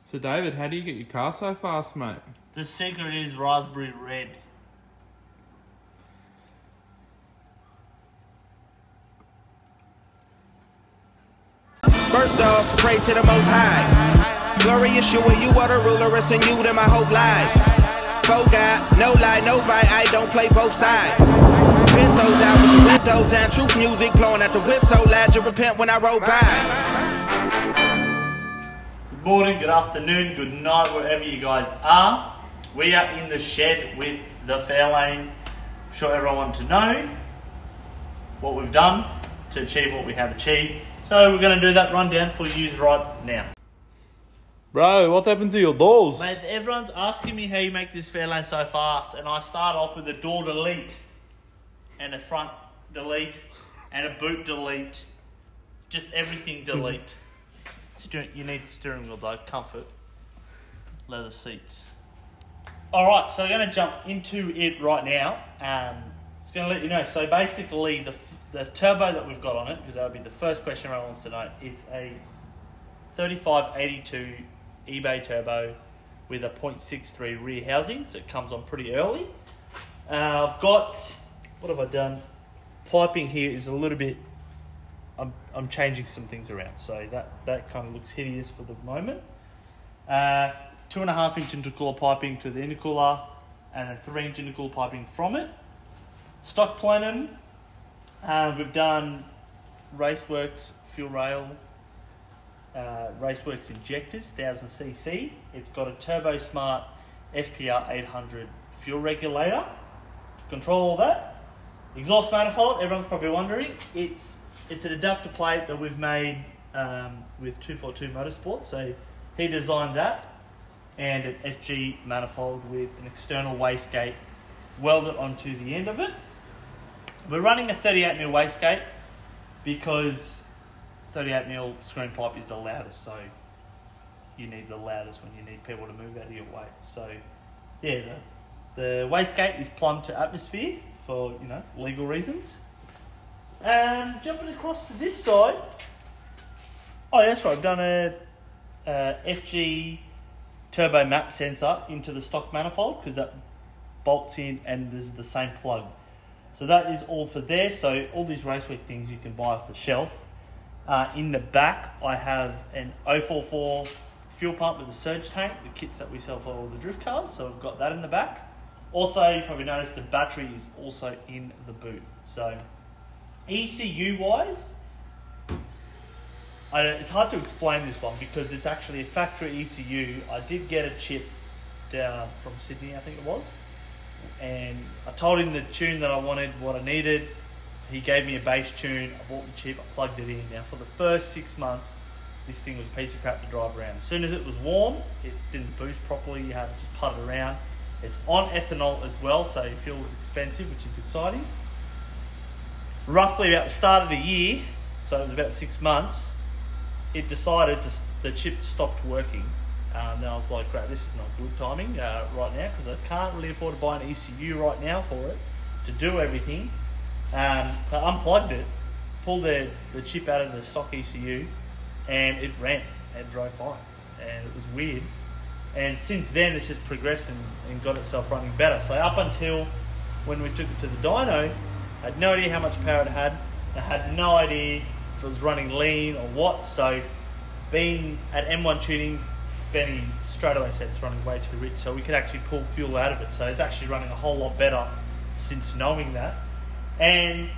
So David, how do you get your car so fast, mate? The secret is raspberry red. First off, praise to the Most High. Glorious you and you are the ruler, it's in you that my hope lies. Faux God, no lie, no bite, I don't play both sides. Been so down with the windows down, truth music blowing at the whip so loud you repent when I roll by. Good morning, good afternoon, good night, wherever you guys are. We are in the shed with the Fairlane. I'm sure everyone wants to know what we've done to achieve what we have achieved. So we're going to do that rundown for you right now. Bro, what happened to your doors? Mate, everyone's asking me how you make this Fairlane so fast, and I start off with a door delete, and a front delete, and a boot delete. Just everything delete. You need steering wheel though, comfort, leather seats. Alright, so we're going to jump into it right now. Just going to let you know, so basically the turbo that we've got on it, because that'll be the first question everyone wants to know, it's a 3582 eBay turbo with a 0.63 rear housing, so it comes on pretty early. I've got, what have I done? Piping here is a little bit, I'm changing some things around, so that kind of looks hideous for the moment. 2.5 inch intercooler piping to the intercooler, and then 3 inch intercooler piping from it. Stock plenum, we've done Raceworks fuel rail, Raceworks injectors, 1000cc. It's got a Turbo Smart FPR 800 fuel regulator to control all that. Exhaust manifold, everyone's probably wondering. It's an adapter plate that we've made with 242 Motorsport. So he designed that, and an FG manifold with an external wastegate welded onto the end of it. We're running a 38mm wastegate because 38mm screen pipe is the loudest, so you need the loudest when you need people to move out of your way. So yeah, the wastegate is plumbed to atmosphere for, you know, legal reasons. Jumping across to this side, oh yeah, that's right, I've done a FG turbo map sensor into the stock manifold because that bolts in and there's the same plug. So that is all for there. So all these Raceweek things you can buy off the shelf. In the back, I have an 044 fuel pump with a surge tank, the kits that we sell for all the drift cars. So I've got that in the back. Also, you probably noticed the battery is also in the boot. So ECU-wise, it's hard to explain this one because it's actually a factory ECU. I did get a chip down from Sydney, I think it was. And I told him the tune that I wanted, what I needed. He gave me a bass tune. I bought the chip, I plugged it in. Now for the first 6 months, this thing was a piece of crap to drive around. As soon as it was warm, it didn't boost properly. You had to just putt it around. It's on ethanol as well, so it feels expensive, which is exciting. Roughly about the start of the year, so it was about 6 months, it decided the chip stopped working. Then I was like, great, this is not good timing right now because I can't really afford to buy an ECU right now for it to do everything. So I unplugged it, pulled the chip out of the stock ECU, and it ran and drove fine. And it was weird. And since then, it's just progressed and got itself running better. So up until when we took it to the dyno, I had no idea how much power it had. I had no idea if it was running lean or what. So being at M1 tuning, Benny straight away said it's running way too rich, so we could actually pull fuel out of it. So it's actually running a whole lot better since knowing that. And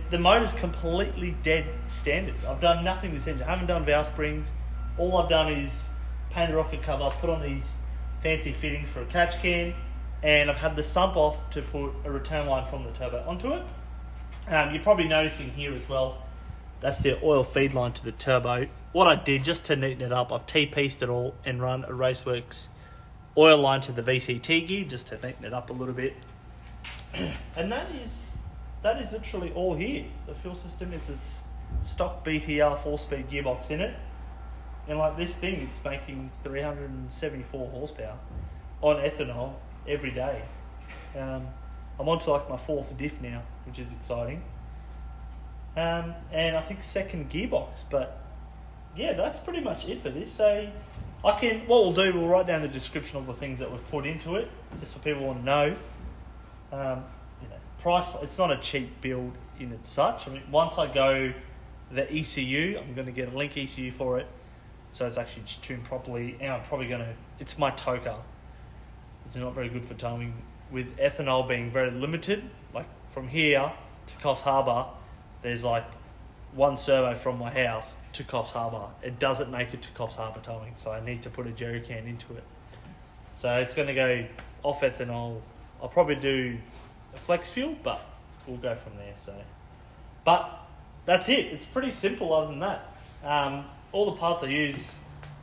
the motor's completely dead standard. I've done nothing this engine. I haven't done valve springs. All I've done is paint the rocket cover, put on these fancy fittings for a catch can, and I've had the sump off to put a return line from the turbo onto it. You're probably noticing here as well, that's the oil feed line to the turbo. What I did, just to neaten it up, I've T-pieced it all and run a Raceworks oil line to the VCT gear, just to neaten it up a little bit. And that is literally all here. The fuel system, it's a stock BTR 4-speed gearbox in it. And like this thing, it's making 374 horsepower on ethanol every day. I'm on to like my 4th diff now, which is exciting. And I think 2nd gearbox, but yeah, that's pretty much it for this. So What we'll do, we'll write down the description of the things that we've put into it, just for people who want to know. Price, it's not a cheap build in its such. I mean, once I go the ECU, I'm going to get a link ECU for it, so it's actually tuned properly, and I'm probably going to, it's my toker. It's not very good for towing, with ethanol being very limited. Like from here to Coffs Harbour, there's like one servo from my house to Coffs Harbour. It doesn't make it to Coffs Harbour towing, so I need to put a jerry can into it. So it's going to go off ethanol. I'll probably do a flex fuel, but we'll go from there. So, but that's it. It's pretty simple. Other than that, all the parts I use,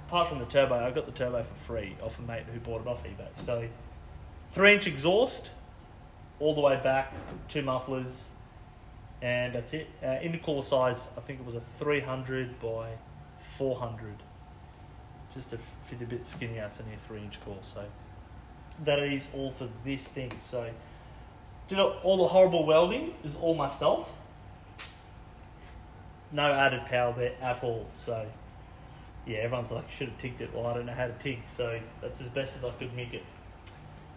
apart from the turbo, I got the turbo for free off a mate who bought it off eBay. So 3-inch exhaust all the way back, 2 mufflers, and that's it. Intercooler size, I think it was a 300 by 400, just to fit a bit skinnier. It's only a 3-inch core, so that is all for this thing. So did all the horrible welding is all myself. No added power there at all. So yeah, everyone's like, should have ticked it. Well, I don't know how to tick, so that's as best as I could make it.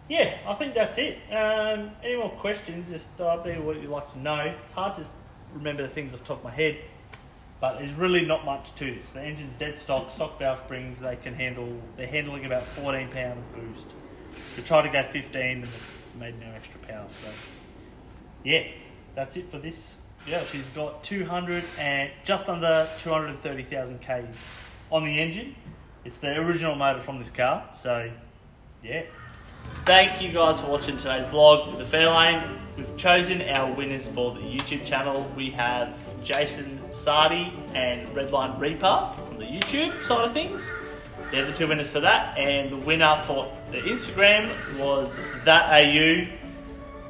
Yeah, I think that's it. Any more questions, just type there what you'd like to know. It's hard to remember the things off the top of my head, but there's really not much to this. The engine's dead stock valve springs, they're handling about 14 pound of boost. We tried to go 15 and made no extra power. So yeah, that's it for this. Yeah, she's got just under 230,000 Ks on the engine. It's the original motor from this car. So yeah. Thank you guys for watching today's vlog with the Fairlane. We've chosen our winners for the YouTube channel. We have Jason Sardie and Redlinereaper from the YouTube side of things. They're the 2 winners for that, and the winner for the Instagram was ThatAU.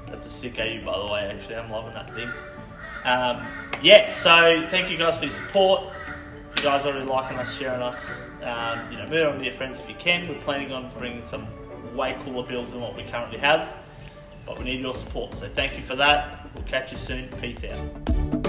That's a sick AU, by the way, actually. I'm loving that thing. Yeah, so thank you guys for your support. If you guys are really liking us, sharing us, move it on with your friends if you can. We're planning on bringing some way cooler builds than what we currently have, but we need your support. So thank you for that. We'll catch you soon. Peace out.